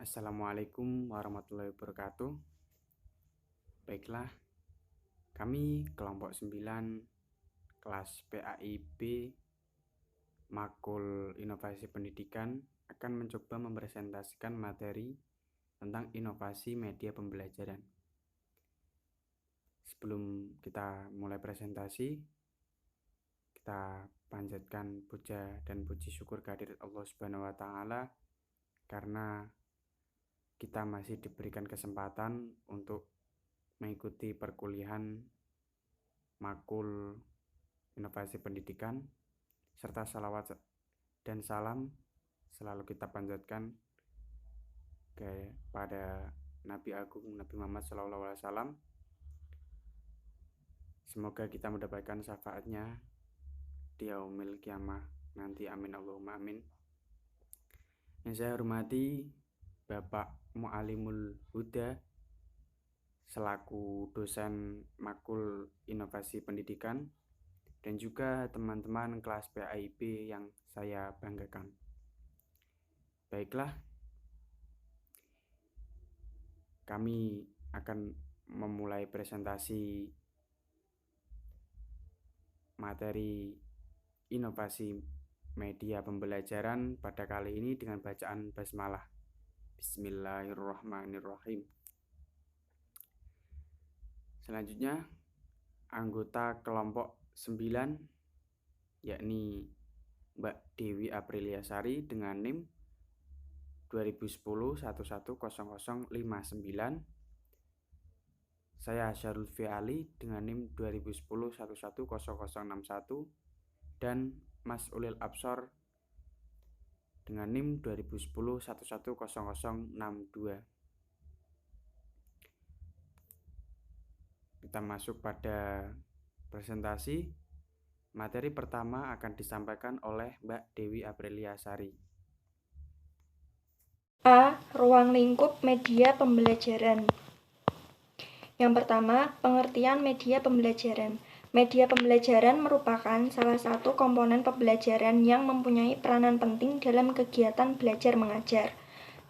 Assalamualaikum warahmatullahi wabarakatuh. Baiklah, kami kelompok 9 kelas PAIB Makul Inovasi Pendidikan akan mencoba mempresentasikan materi tentang inovasi media pembelajaran. Sebelum kita mulai presentasi, kita panjatkan puja dan puji syukur kehadirat Allah Subhanahu wa taala karena kita masih diberikan kesempatan untuk mengikuti perkuliahan Makul Inovasi Pendidikan, serta salawat dan salam selalu kita panjatkan kepada Nabi Agung Nabi Muhammad SAW. Semoga kita mendapatkan syafaatnya di yaumil kiamah nanti, amin Allahumma amin. Yang saya hormati Bapak Mu'alimul Huda selaku dosen Makul Inovasi Pendidikan, dan juga teman-teman kelas PAIB yang saya banggakan. Baiklah, kami akan memulai presentasi materi inovasi media pembelajaran pada kali ini dengan bacaan basmalah. Bismillahirrahmanirrahim. Selanjutnya, anggota kelompok 9 yakni Mbak Dewi Apriliasari dengan NIM 2010-110059, saya Syarul Fiali dengan NIM 2010-110061, dan Mas Ulil Absor dengan NIM 2010-110062. Kita masuk pada presentasi. Materi pertama akan disampaikan oleh Mbak Dewi Apriliasari. A. Ruang lingkup media pembelajaran. Yang pertama, pengertian media pembelajaran. Media pembelajaran merupakan salah satu komponen pembelajaran yang mempunyai peranan penting dalam kegiatan belajar mengajar.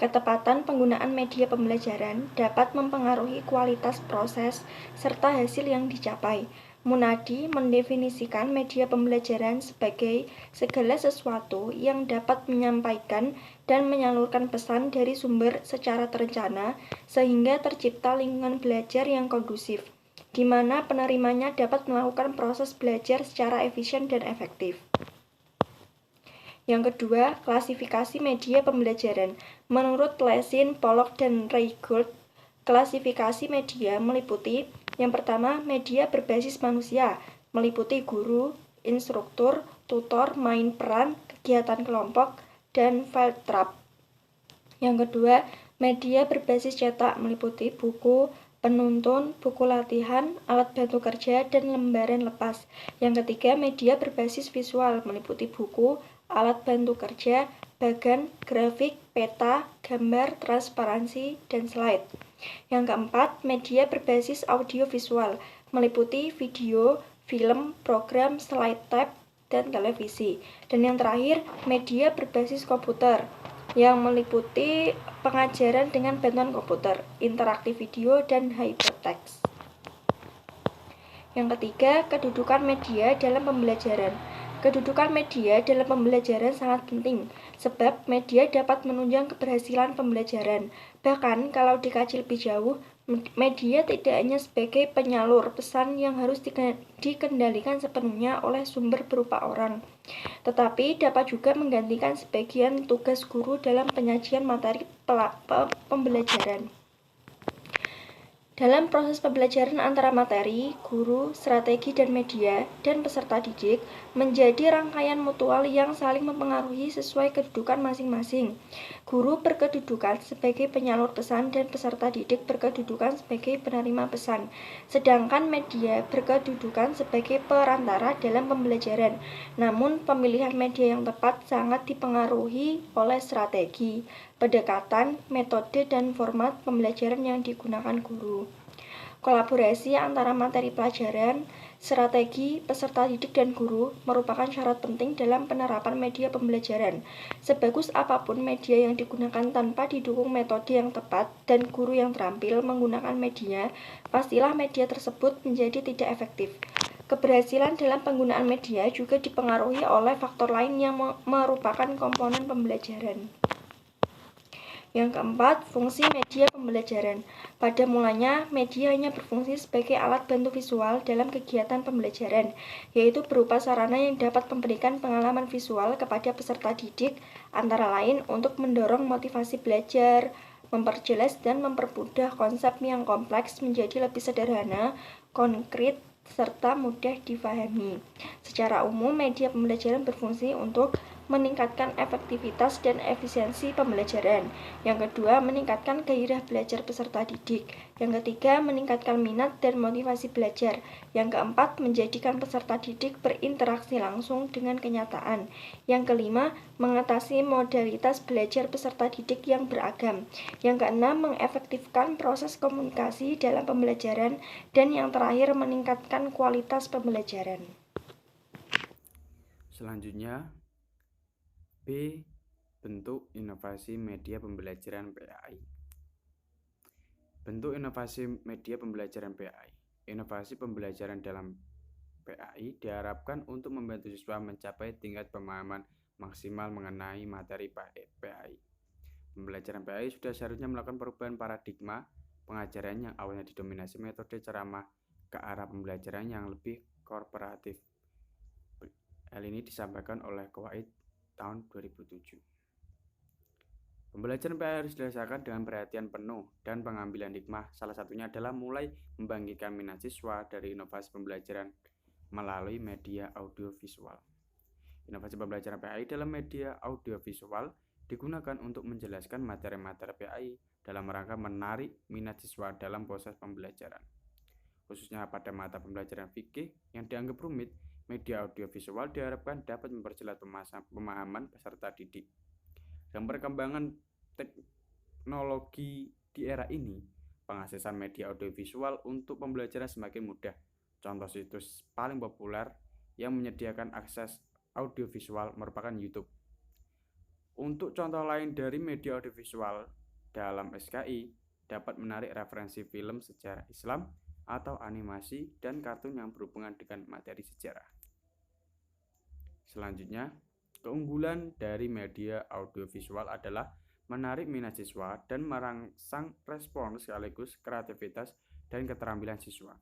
Ketepatan penggunaan media pembelajaran dapat mempengaruhi kualitas proses serta hasil yang dicapai. Munadi mendefinisikan media pembelajaran sebagai segala sesuatu yang dapat menyampaikan dan menyalurkan pesan dari sumber secara terencana sehingga tercipta lingkungan belajar yang kondusif, di mana penerimanya dapat melakukan proses belajar secara efisien dan efektif. Yang kedua, klasifikasi media pembelajaran. Menurut Lessing, Pollock, dan Reigold, klasifikasi media meliputi: yang pertama, media berbasis manusia, meliputi guru, instruktur, tutor, main peran, kegiatan kelompok, dan field trip. Yang kedua, media berbasis cetak, meliputi buku, penuntun, buku latihan, alat bantu kerja, dan lembaran lepas. Yang ketiga, media berbasis visual, meliputi buku, alat bantu kerja, bagan, grafik, peta, gambar, transparansi, dan slide. Yang keempat, media berbasis audiovisual, meliputi video, film, program, slide tab, dan televisi. Dan yang terakhir, media berbasis komputer, yang meliputi pengajaran dengan bantuan komputer, interaktif video, dan hypertext. Yang ketiga, kedudukan media dalam pembelajaran. Kedudukan media dalam pembelajaran sangat penting, sebab media dapat menunjang keberhasilan pembelajaran. Bahkan, kalau dikaji lebih jauh, media tidak hanya sebagai penyalur pesan yang harus dikendalikan sepenuhnya oleh sumber berupa orang, tetapi dapat juga menggantikan sebagian tugas guru dalam penyajian materi pembelajaran. Dalam proses pembelajaran antara materi, guru, strategi, dan media, dan peserta didik menjadi rangkaian mutual yang saling mempengaruhi sesuai kedudukan masing-masing. Guru berkedudukan sebagai penyalur pesan dan peserta didik berkedudukan sebagai penerima pesan. Sedangkan media berkedudukan sebagai perantara dalam pembelajaran. Namun, pemilihan media yang tepat sangat dipengaruhi oleh strategi, pendekatan, metode, dan format pembelajaran yang digunakan guru. Kolaborasi antara materi pelajaran, Strategi peserta didik dan guru merupakan syarat penting dalam penerapan media pembelajaran. Sebagus apapun media yang digunakan tanpa didukung metode yang tepat dan guru yang terampil menggunakan media, pastilah media tersebut menjadi tidak efektif. Keberhasilan dalam penggunaan media juga dipengaruhi oleh faktor lain yang merupakan komponen pembelajaran. Yang keempat, fungsi media pembelajaran. Pada mulanya, media hanya berfungsi sebagai alat bantu visual dalam kegiatan pembelajaran, yaitu berupa sarana yang dapat memberikan pengalaman visual kepada peserta didik, antara lain untuk mendorong motivasi belajar, memperjelas dan mempermudah konsep yang kompleks menjadi lebih sederhana, konkret, serta mudah difahami. Secara umum, media pembelajaran berfungsi untuk meningkatkan efektivitas dan efisiensi pembelajaran. Yang kedua, meningkatkan gairah belajar peserta didik. Yang ketiga, meningkatkan minat dan motivasi belajar. Yang keempat, menjadikan peserta didik berinteraksi langsung dengan kenyataan. Yang kelima, mengatasi modalitas belajar peserta didik yang beragam. Yang keenam, mengefektifkan proses komunikasi dalam pembelajaran. Dan yang terakhir, meningkatkan kualitas pembelajaran. Selanjutnya, B. Bentuk inovasi media pembelajaran PAI. Bentuk inovasi media pembelajaran PAI. Inovasi pembelajaran dalam PAI diharapkan untuk membantu siswa mencapai tingkat pemahaman maksimal mengenai materi PAI. Pembelajaran PAI sudah seharusnya melakukan perubahan paradigma pengajaran yang awalnya didominasi metode ceramah ke arah pembelajaran yang lebih korporatif. Hal ini disampaikan oleh Kuwait tahun 2007. Pembelajaran PAI harus dirasakan dengan perhatian penuh dan pengambilan hikmah. Salah satunya adalah mulai membangkitkan minat siswa dari inovasi pembelajaran melalui media audiovisual. Inovasi pembelajaran PAI dalam media audiovisual digunakan untuk menjelaskan materi-materi PAI dalam rangka menarik minat siswa dalam proses pembelajaran. Khususnya pada mata pembelajaran fikih yang dianggap rumit, media audiovisual diharapkan dapat memperjelas pemahaman peserta didik. Dalam perkembangan teknologi di era ini, pengaksesan media audiovisual untuk pembelajaran semakin mudah. Contoh situs paling populer yang menyediakan akses audiovisual merupakan YouTube. Untuk contoh lain dari media audiovisual dalam SKI dapat menarik referensi film sejarah Islam atau animasi dan kartun yang berhubungan dengan materi sejarah. Selanjutnya, keunggulan dari media audiovisual adalah menarik minat siswa dan merangsang respon sekaligus kreativitas dan keterampilan siswa.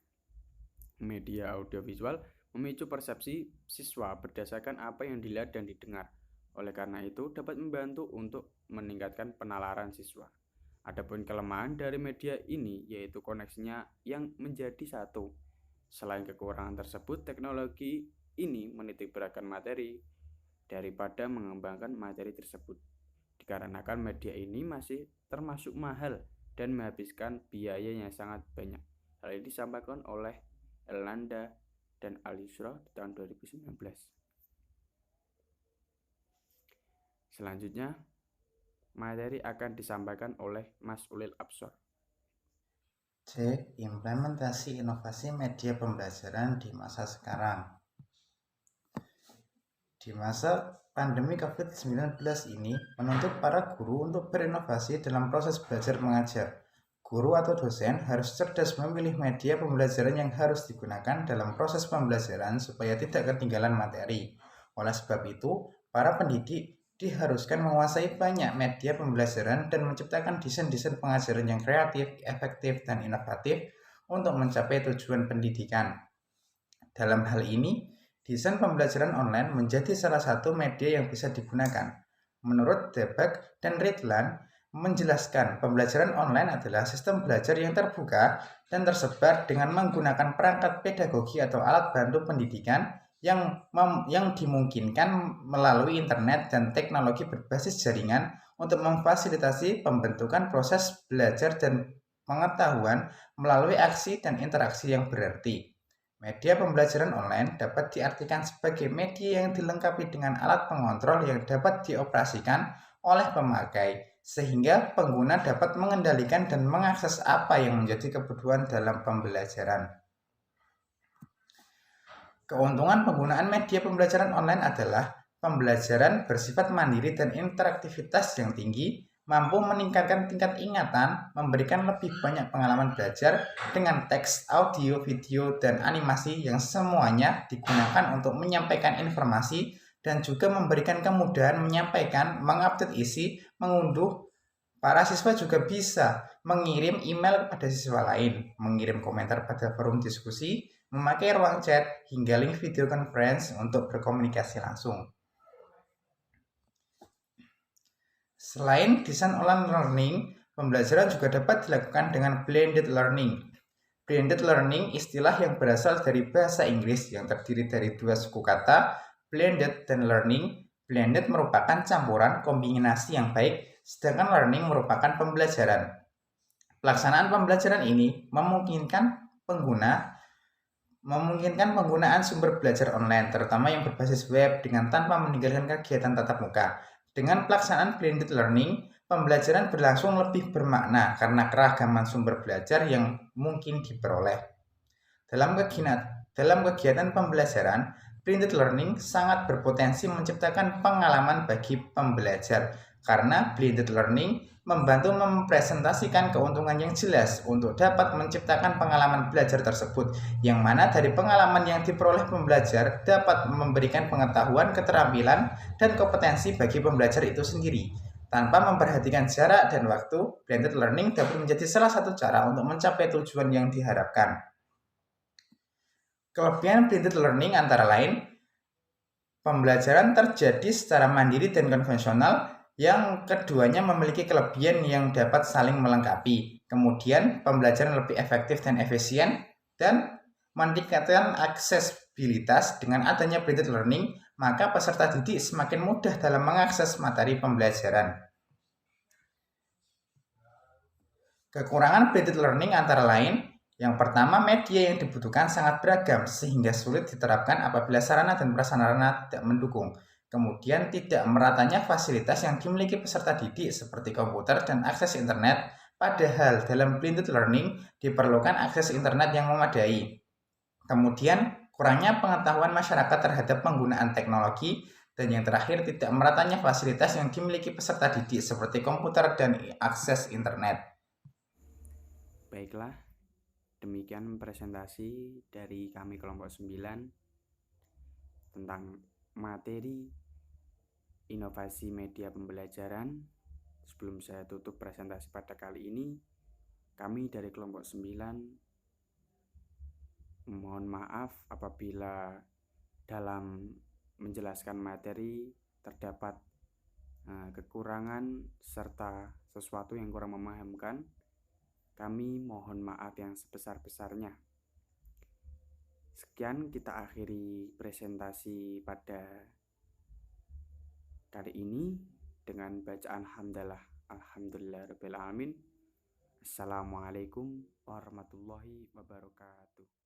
Media audiovisual memicu persepsi siswa berdasarkan apa yang dilihat dan didengar. Oleh karena itu, dapat membantu untuk meningkatkan penalaran siswa. Adapun kelemahan dari media ini yaitu koneksinya yang menjadi satu. Selain kekurangan tersebut, teknologi ini menitikberatkan materi daripada mengembangkan materi tersebut. Dikarenakan media ini masih termasuk mahal dan menghabiskan biaya yang sangat banyak. Hal ini disampaikan oleh Elnanda dan Al-Yusra di tahun 2019. Selanjutnya, materi akan disampaikan oleh Mas Ulil Absor. C. Implementasi inovasi media pembelajaran di masa sekarang. Di masa pandemi COVID-19 ini menuntut para guru untuk berinovasi dalam proses belajar mengajar. Guru atau dosen harus cerdas memilih media pembelajaran yang harus digunakan dalam proses pembelajaran supaya tidak ketinggalan materi. Oleh sebab itu, para pendidik diharuskan menguasai banyak media pembelajaran dan menciptakan desain-desain pengajaran yang kreatif, efektif, dan inovatif untuk mencapai tujuan pendidikan. Dalam hal ini, desain pembelajaran online menjadi salah satu media yang bisa digunakan. Menurut Debak dan Ridlan, menjelaskan pembelajaran online adalah sistem belajar yang terbuka dan tersebar dengan menggunakan perangkat pedagogi atau alat bantu pendidikan yang dimungkinkan melalui internet dan teknologi berbasis jaringan untuk memfasilitasi pembentukan proses belajar dan pengetahuan melalui aksi dan interaksi yang berarti. Media pembelajaran online dapat diartikan sebagai media yang dilengkapi dengan alat pengontrol yang dapat dioperasikan oleh pemakai, sehingga pengguna dapat mengendalikan dan mengakses apa yang menjadi kebutuhan dalam pembelajaran. Keuntungan penggunaan media pembelajaran online adalah pembelajaran bersifat mandiri dan interaktivitas yang tinggi, mampu meningkatkan tingkat ingatan, memberikan lebih banyak pengalaman belajar dengan teks, audio, video, dan animasi yang semuanya digunakan untuk menyampaikan informasi dan juga memberikan kemudahan menyampaikan, mengupdate isi, mengunduh. Para siswa juga bisa mengirim email kepada siswa lain, mengirim komentar pada forum diskusi, memakai ruang chat, hingga link video conference untuk berkomunikasi langsung. Selain desain online learning, pembelajaran juga dapat dilakukan dengan blended learning. Blended learning istilah yang berasal dari bahasa Inggris yang terdiri dari dua suku kata, blended dan learning. Blended merupakan campuran kombinasi yang baik, sedangkan learning merupakan pembelajaran. Pelaksanaan pembelajaran ini memungkinkan penggunaan sumber belajar online, terutama yang berbasis web dengan tanpa meninggalkan kegiatan tatap muka. Dengan pelaksanaan blended learning, pembelajaran berlangsung lebih bermakna karena keragaman sumber belajar yang mungkin diperoleh. Dalam kegiatan pembelajaran, blended learning sangat berpotensi menciptakan pengalaman bagi pembelajar karena blended learning membantu mempresentasikan keuntungan yang jelas untuk dapat menciptakan pengalaman belajar tersebut, yang mana dari pengalaman yang diperoleh pembelajar dapat memberikan pengetahuan, keterampilan, dan kompetensi bagi pembelajar itu sendiri. Tanpa memperhatikan jarak dan waktu, blended learning dapat menjadi salah satu cara untuk mencapai tujuan yang diharapkan. Kelebihan blended learning antara lain, pembelajaran terjadi secara mandiri dan konvensional, yang keduanya memiliki kelebihan yang dapat saling melengkapi. Kemudian, pembelajaran lebih efektif dan efisien, dan meningkatkan aksesibilitas. Dengan adanya blended learning, maka peserta didik semakin mudah dalam mengakses materi pembelajaran. Kekurangan blended learning antara lain, yang pertama, media yang dibutuhkan sangat beragam sehingga sulit diterapkan apabila sarana dan prasarana tidak mendukung. Kemudian, tidak meratanya fasilitas yang dimiliki peserta didik seperti komputer dan akses internet, padahal dalam blended learning diperlukan akses internet yang memadai. Kemudian, kurangnya pengetahuan masyarakat terhadap penggunaan teknologi, dan yang terakhir, tidak meratanya fasilitas yang dimiliki peserta didik seperti komputer dan akses internet. Baiklah, demikian presentasi dari kami kelompok 9 tentang materi inovasi media pembelajaran. Sebelum saya tutup presentasi pada kali ini, kami dari kelompok 9 mohon maaf apabila dalam menjelaskan materi terdapat kekurangan serta sesuatu yang kurang memahamkan. Kami mohon maaf yang sebesar-besarnya. Sekian, kita akhiri presentasi pada kali ini dengan bacaan hamdalah. Alhamdulillahirabbil alamin. Assalamualaikum warahmatullahi wabarakatuh.